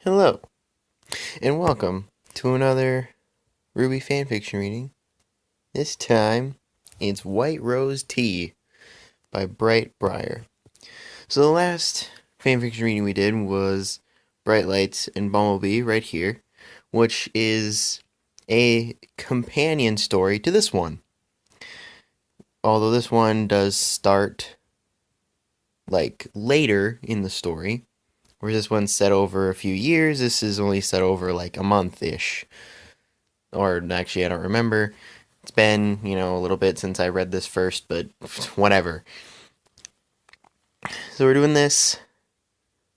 Hello, and welcome to another RWBY fanfiction reading. This time, it's White Rose Tea by Brightbriar. So the last fanfiction reading we did was Bright Lights and Bumblebee right here, which is a companion story to this one. Although this one does start later in the story, whereas this one's set over a few years, this is only set over a month-ish. Or actually, I don't remember. It's been, a little bit since I read this first, but whatever. So we're doing this.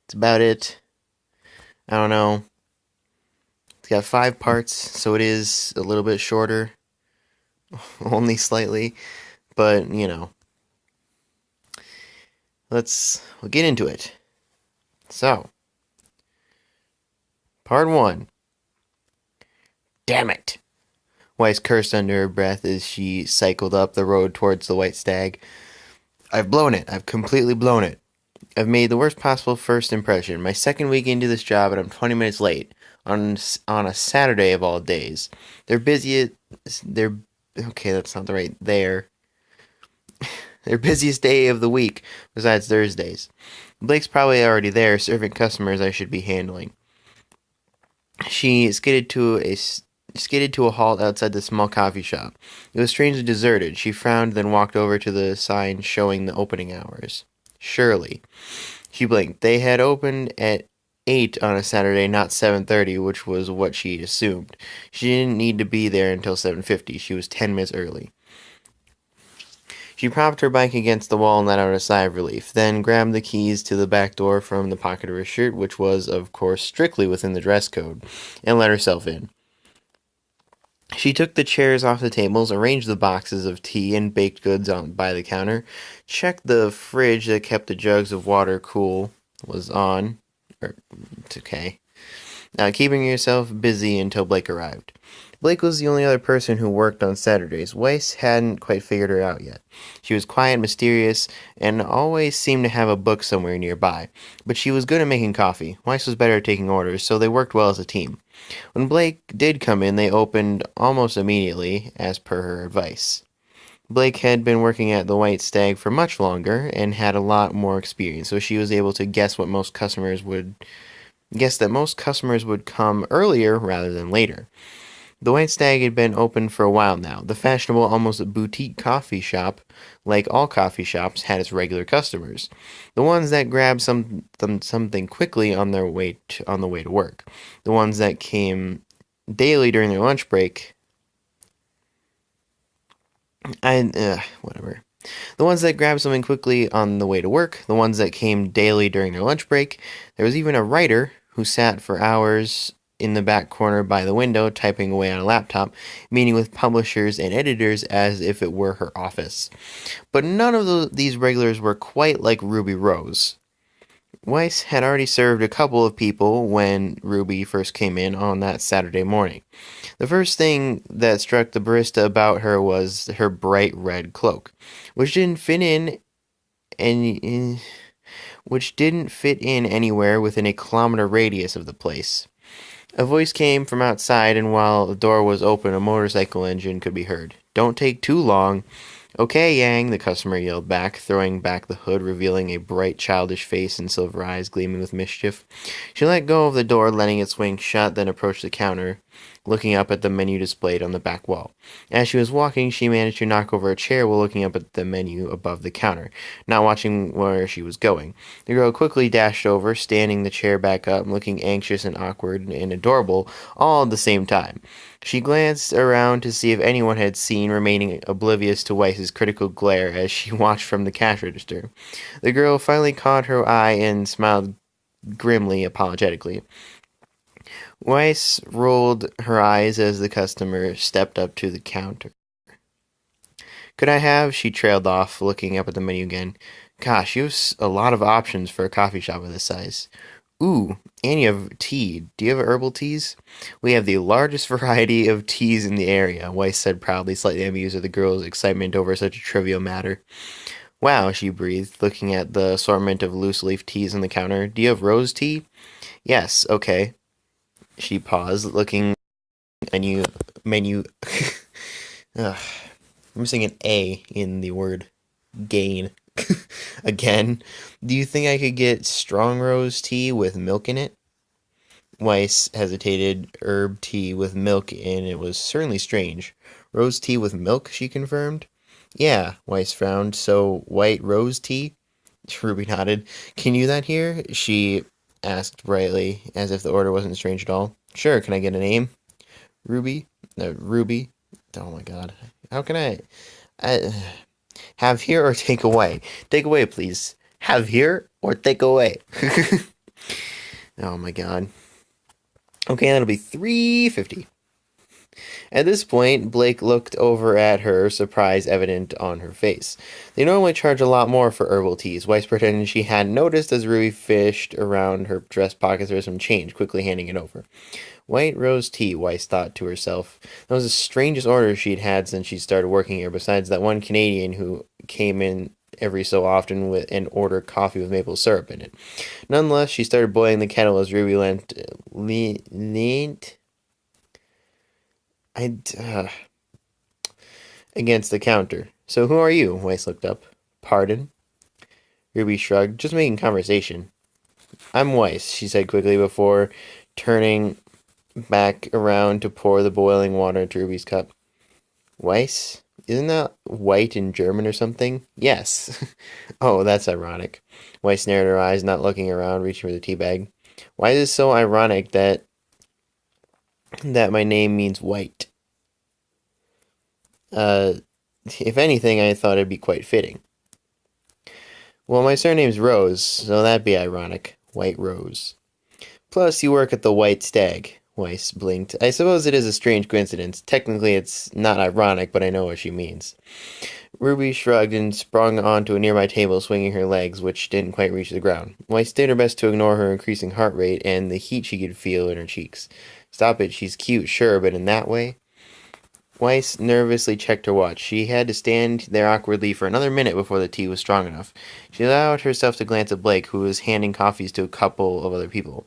It's about it. I don't know. It's got 5 parts, so it is a little bit shorter. Only slightly. But, we'll get into it. So, part 1. Damn it! Weiss cursed under her breath as she cycled up the road towards the white stag. I've blown it. I've completely blown it. I've made the worst possible first impression. My second week into this job, and I'm 20 minutes late on a Saturday of all days. Okay, that's not the right there. Their busiest day of the week, besides Thursdays. Blake's probably already there, serving customers I should be handling. She skidded to a halt outside the small coffee shop. It was strangely deserted. She frowned, then walked over to the sign showing the opening hours. Surely. She blinked. They had opened at 8 on a Saturday, not 7:30, which was what she assumed. She didn't need to be there until 7:50. She was 10 minutes early. She propped her bike against the wall and let out a sigh of relief, then grabbed the keys to the back door from the pocket of her shirt, which was, of course, strictly within the dress code, and let herself in. She took the chairs off the tables, arranged the boxes of tea and baked goods by the counter, checked the fridge that kept the jugs of water cool was on. It's okay. Keeping herself busy until Blake arrived. Blake was the only other person who worked on Saturdays. Weiss hadn't quite figured her out yet. She was quiet, mysterious, and always seemed to have a book somewhere nearby. But she was good at making coffee. Weiss was better at taking orders, so they worked well as a team. When Blake did come in, they opened almost immediately, as per her advice. Blake had been working at the White Stag for much longer and had a lot more experience, so she was able to guess that most customers would come earlier rather than later. The White Stag had been open for a while now. The fashionable, almost boutique coffee shop, like all coffee shops, had its regular customers. The ones that grabbed something quickly on the way to work. The ones that came daily during their lunch break. Whatever. The ones that grabbed something quickly on the way to work. The ones that came daily during their lunch break. There was even a writer who sat for hours in the back corner by the window, typing away on a laptop, meeting with publishers and editors as if it were her office. But none of these regulars were quite like Ruby Rose. Weiss had already served a couple of people when Ruby first came in on that Saturday morning. The first thing that struck the barista about her was her bright red cloak, which didn't fit in anywhere within a kilometer radius of the place. A voice came from outside, and while the door was open, a motorcycle engine could be heard. "Don't take too long." "Okay, Yang," the customer yelled back, throwing back the hood, revealing a bright, childish face and silver eyes gleaming with mischief. She let go of the door, letting it swing shut, then approached the counter, looking up at the menu displayed on the back wall. As she was walking, she managed to knock over a chair while looking up at the menu above the counter, not watching where she was going. The girl quickly dashed over, standing the chair back up, looking anxious and awkward and adorable all at the same time. She glanced around to see if anyone had seen, remaining oblivious to Weiss's critical glare as she watched from the cash register. The girl finally caught her eye and smiled grimly, apologetically. Weiss rolled her eyes as the customer stepped up to the counter. "Could I have?" She trailed off, looking up at the menu again. "Gosh, you have a lot of options for a coffee shop of this size." "Ooh, and you have tea. Do you have herbal teas?" "We have the largest variety of teas in the area," Weiss said proudly, slightly amused at the girl's excitement over such a trivial matter. "Wow," she breathed, looking at the assortment of loose-leaf teas on the counter. "Do you have rose tea?" "Yes, okay." She paused, looking menu. Ugh, I'm missing an A in the word gain. Again, do you think I could get strong rose tea with milk in it? Weiss hesitated. Herb tea with milk in it was certainly strange. Rose tea with milk, she confirmed. Yeah, Weiss frowned. So, white rose tea? Ruby nodded. Can you that here? She asked brightly, as if the order wasn't strange at all. Sure, can I get a name? Ruby? Ruby? Oh my god. How can I have here or take away? Take away, please. Have here or take away? Oh my god. Okay, that'll be $3.50. At this point, Blake looked over at her, surprise evident on her face. They normally charge a lot more for herbal teas. Weiss pretended she hadn't noticed as Ruby fished around her dress pockets for some change, quickly handing it over. White rose tea, Weiss thought to herself. That was the strangest order she'd had since she started working here, besides that one Canadian who came in every so often with and order coffee with maple syrup in it. Nonetheless, she started boiling the kettle as Ruby leaned against the counter. So who are you? Weiss looked up. Pardon? Ruby shrugged. Just making conversation. I'm Weiss, she said quickly before turning back around to pour the boiling water into Ruby's cup. Weiss? Isn't that white in German or something? Yes. Oh, that's ironic. Weiss narrowed her eyes, not looking around, reaching for the tea bag. Why is it so ironic that my name means white? If anything, I thought it'd be quite fitting. Well, my surname's Rose, so that'd be ironic. White Rose. Plus, you work at the White Stag. Weiss blinked. I suppose it is a strange coincidence. Technically, it's not ironic, but I know what she means. Ruby shrugged and sprung onto a nearby table, swinging her legs, which didn't quite reach the ground. Weiss did her best to ignore her increasing heart rate and the heat she could feel in her cheeks. Stop it, she's cute, sure, but in that way? Weiss nervously checked her watch. She had to stand there awkwardly for another minute before the tea was strong enough. She allowed herself to glance at Blake, who was handing coffees to a couple of other people.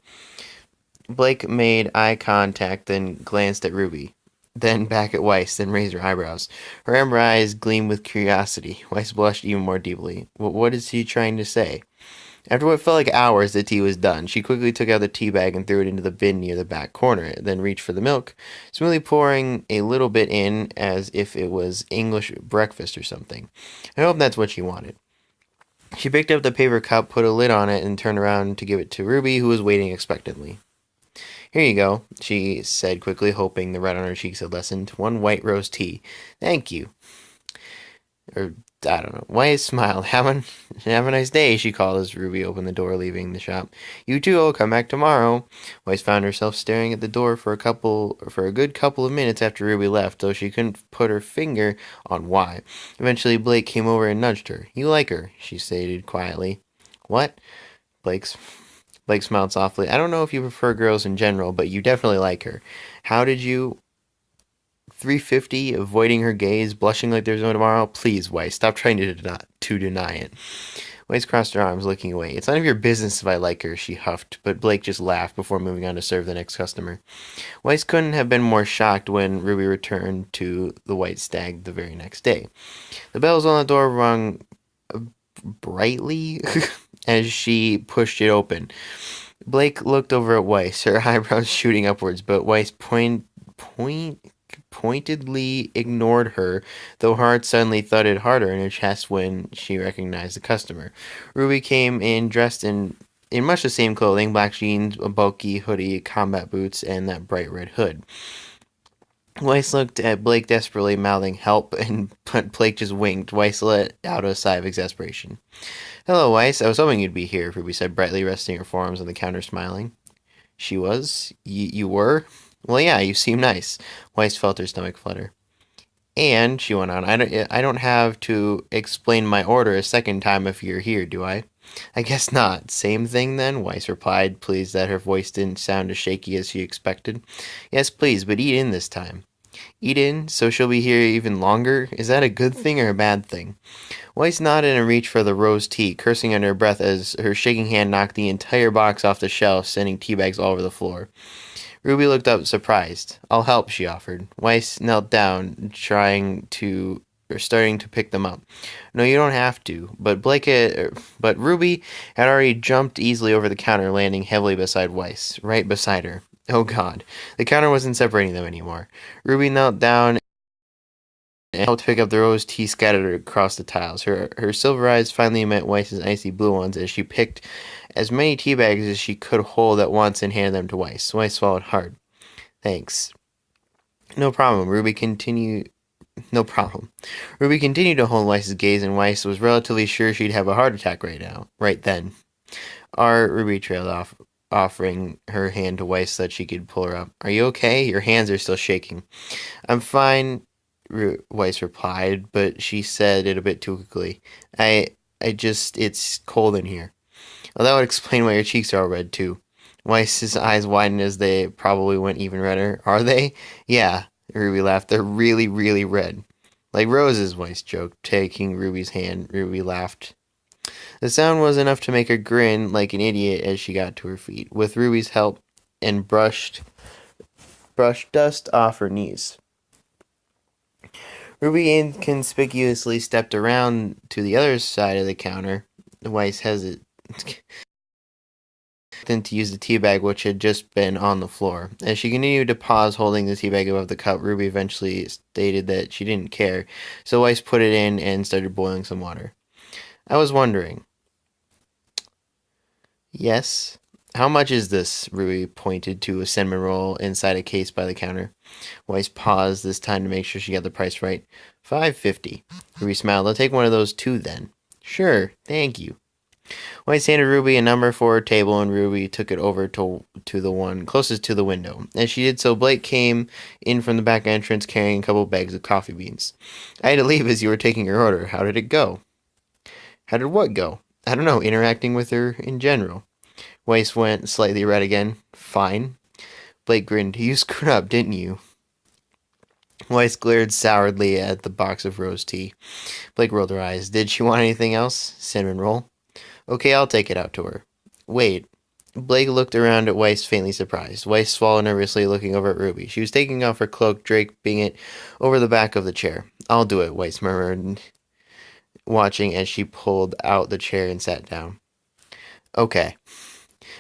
Blake made eye contact, then glanced at Ruby. Then back at Weiss, then raised her eyebrows. Her amber eyes gleamed with curiosity. Weiss blushed even more deeply. What is he trying to say? After what felt like hours, the tea was done. She quickly took out the tea bag and threw it into the bin near the back corner, then reached for the milk, smoothly pouring a little bit in as if it was English breakfast or something. I hope that's what she wanted. She picked up the paper cup, put a lid on it, and turned around to give it to Ruby, who was waiting expectantly. Here you go, she said quickly, hoping the red on her cheeks had lessened. 1 white rose tea. Thank you. Or, I don't know. Weiss smiled. Have a nice day, she called as Ruby opened the door, leaving the shop. You too, I'll come back tomorrow. Weiss found herself staring at the door for a good couple of minutes after Ruby left, though she couldn't put her finger on why. Eventually, Blake came over and nudged her. You like her, she stated quietly. What? Blake smiled softly. I don't know if you prefer girls in general, but you definitely like her. How did you... 350, avoiding her gaze, blushing like there's no tomorrow? Please, Weiss, stop trying to deny it. Weiss crossed her arms, looking away. It's none of your business if I like her, she huffed, but Blake just laughed before moving on to serve the next customer. Weiss couldn't have been more shocked when Ruby returned to the White Stag the very next day. The bells on the door rung brightly as she pushed it open. Blake looked over at Weiss, her eyebrows shooting upwards, but Weiss pointedly ignored her, though her heart suddenly thudded harder in her chest when she recognized the customer. Ruby came in dressed in much the same clothing, black jeans, a bulky hoodie, combat boots, and that bright red hood. Weiss looked at Blake desperately, mouthing help, but Blake just winked. Weiss let out a sigh of exasperation. Hello, Weiss. I was hoping you'd be here, Ruby said brightly, resting her forearms on the counter, smiling. She was? You were? Well, yeah, you seem nice. Weiss felt her stomach flutter. And, she went on, I don't have to explain my order a second time if you're here, do I? I guess not. Same thing, then, Weiss replied, pleased that her voice didn't sound as shaky as she expected. Yes, please, but eat in this time. Eat in? So she'll be here even longer? Is that a good thing or a bad thing? Weiss nodded and reached for the rose tea, cursing under her breath as her shaking hand knocked the entire box off the shelf, sending tea bags all over the floor. Ruby looked up surprised. I'll help, she offered. Weiss knelt down, starting to pick them up. No, you don't have to. But Ruby had already jumped easily over the counter, landing heavily beside Weiss, right beside her. Oh God, the counter wasn't separating them anymore. Ruby knelt down and helped pick up the rose tea scattered across the tiles. Her silver eyes finally met Weiss's icy blue ones as she picked as many tea bags as she could hold at once and handed them to Weiss. Weiss swallowed hard. Thanks. No problem. No problem. Ruby continued to hold Weiss's gaze, and Weiss was relatively sure she'd have a heart attack right then. Ruby trailed off, offering her hand to Weiss so that she could pull her up. Are you okay? Your hands are still shaking. I'm fine, Weiss replied, but she said it a bit too quickly. It's cold in here. Well, that would explain why your cheeks are all red, too. Weiss's eyes widened as they probably went even redder. Are they? Yeah, Ruby laughed. They're really, really red. Like roses, Weiss joked, taking Ruby's hand. Ruby laughed. The sound was enough to make her grin like an idiot as she got to her feet, with Ruby's help, and brushed dust off her knees. Ruby inconspicuously stepped around to the other side of the counter. Weiss hesitated to use the tea bag which had just been on the floor. As she continued to pause holding the tea bag above the cup, Ruby eventually stated that she didn't care, so Weiss put it in and started boiling some water. I was wondering. Yes? How much is this? Ruby pointed to a cinnamon roll inside a case by the counter. Weiss paused this time to make sure she got the price right. $5.50. Ruby smiled. I'll take one of those too then. Sure, thank you. Weiss handed Ruby a number for her table, and Ruby took it over to the one closest to the window. As she did so, Blake came in from the back entrance carrying a couple bags of coffee beans. I had to leave as you were taking your order. How did it go? How did what go? I don't know, interacting with her in general. Weiss went slightly red again. Fine. Blake grinned. You screwed up, didn't you? Weiss glared sourly at the box of rose tea. Blake rolled her eyes. Did she want anything else? Cinnamon roll? Okay, I'll take it out to her. Wait. Blake looked around at Weiss, faintly surprised. Weiss swallowed nervously, looking over at Ruby. She was taking off her cloak, draping it over the back of the chair. I'll do it, Weiss murmured, watching as she pulled out the chair and sat down. Okay.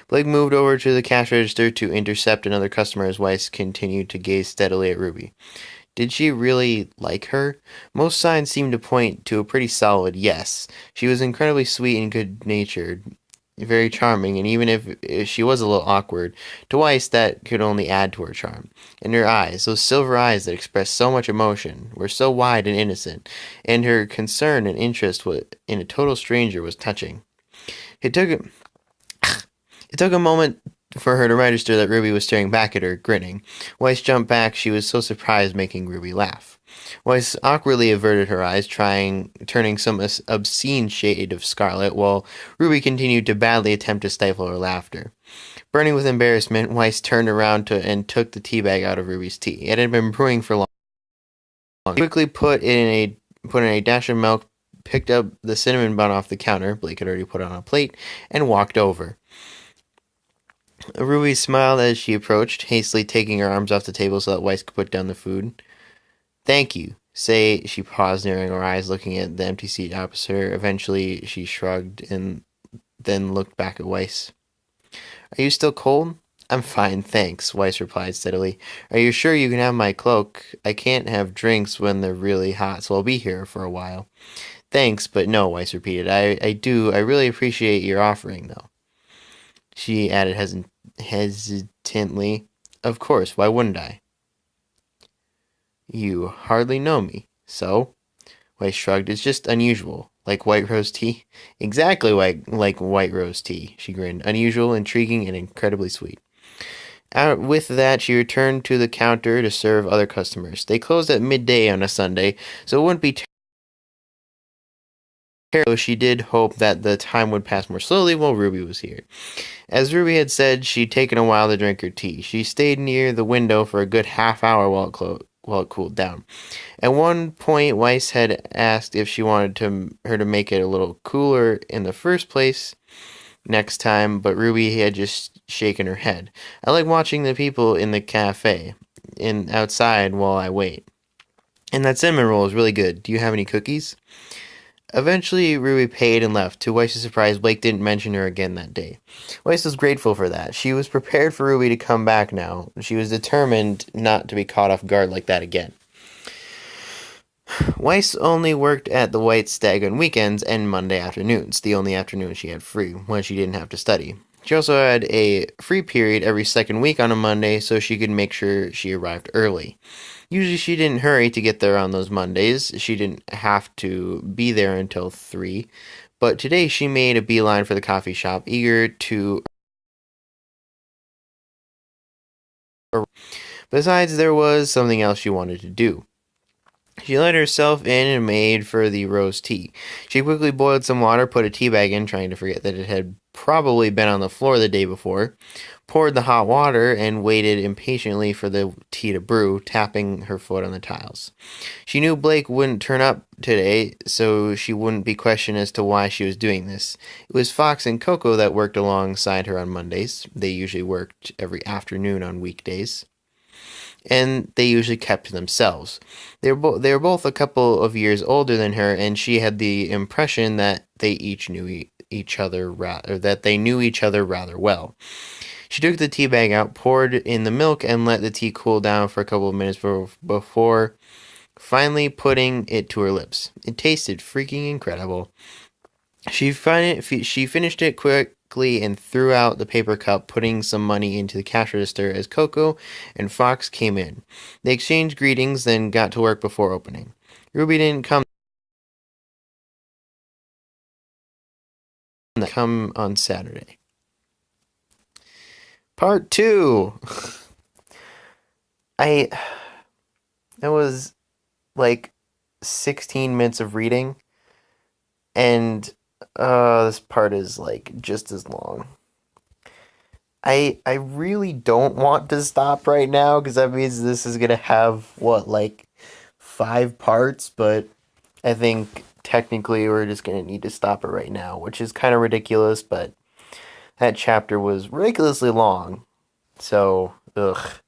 Blake moved over to the cash register to intercept another customer as Weiss continued to gaze steadily at Ruby. Did she really like her? Most signs seemed to point to a pretty solid yes. She was incredibly sweet and good-natured, very charming, and even if she was a little awkward, to Weiss that could only add to her charm. And her eyes, those silver eyes that expressed so much emotion, were so wide and innocent, and her concern and interest in a total stranger was touching. It took a moment for her to register that Ruby was staring back at her, grinning. Weiss jumped back. She was so surprised, making Ruby laugh. Weiss awkwardly averted her eyes, turning some obscene shade of scarlet, while Ruby continued to badly attempt to stifle her laughter. Burning with embarrassment, Weiss turned around and took the tea bag out of Ruby's tea. It had been brewing for long. She quickly put in a dash of milk, picked up the cinnamon bun off the counter, Blake had already put on a plate, and walked over. Ruby smiled as she approached, hastily taking her arms off the table so that Weiss could put down the food. Thank you. She paused, narrowing her eyes, looking at the empty seat opposite her. Eventually, she shrugged and then looked back at Weiss. Are you still cold? I'm fine, thanks, Weiss replied steadily. Are you sure you can have my cloak? I can't have drinks when they're really hot, so I'll be here for a while. Thanks, but no, Weiss repeated. I really appreciate your offering, though. She added hesitantly. Of course, why wouldn't I? You hardly know me, so? Weiss shrugged. It's just unusual. Like white rose tea? Exactly like white rose tea, she grinned. Unusual, intriguing, and incredibly sweet. With that, she returned to the counter to serve other customers. They closed at midday on a Sunday, so it wouldn't be terrible. She did hope that the time would pass more slowly while Ruby was here. As Ruby had said, she'd taken a while to drink her tea. She stayed near the window for a good half hour while it cooled down. At one point, Weiss had asked if she wanted her to make it a little cooler in the first place, next time, but Ruby had just shaken her head. I like watching the people in the cafe, outside while I wait. And that cinnamon roll is really good. Do you have any cookies? Eventually, Ruby paid and left. To Weiss's surprise, Blake didn't mention her again that day. Weiss was grateful for that. She was prepared for Ruby to come back now. She was determined not to be caught off guard like that again. Weiss only worked at the White Stag on weekends and Monday afternoons, the only afternoons she had free, when she didn't have to study. She also had a free period every second week on a Monday so she could make sure she arrived early. Usually she didn't hurry to get there on those Mondays. She didn't have to be there until 3. But today she made a beeline for the coffee shop, eager to... Besides, there was something else she wanted to do. She let herself in and made for the rose tea. She quickly boiled some water, put a tea bag in, trying to forget that it had probably been on the floor the day before, poured the hot water, and waited impatiently for the tea to brew, tapping her foot on the tiles. She knew Blake wouldn't turn up today, so she wouldn't be questioned as to why she was doing this. It was Fox and Coco that worked alongside her on Mondays. They usually worked every afternoon on weekdays, and they usually kept to themselves. They were both a couple of years older than her, and she had the impression that they each knew each other that they knew each other rather well. She took the tea bag out, poured in the milk, and let the tea cool down for a couple of minutes before finally putting it to her lips. It tasted freaking incredible. She finished it quickly and threw out the paper cup, putting some money into the cash register as Coco and Fox came in. They exchanged greetings, then got to work before opening. Ruby didn't come on Saturday. Part 2. I That was like 16 minutes of reading, and this part is like just as long. I really don't want to stop right now because that means this is gonna have like 5 parts, but I think technically we're just gonna need to stop it right now, which is kind of ridiculous, but that chapter was ridiculously long. So, ugh.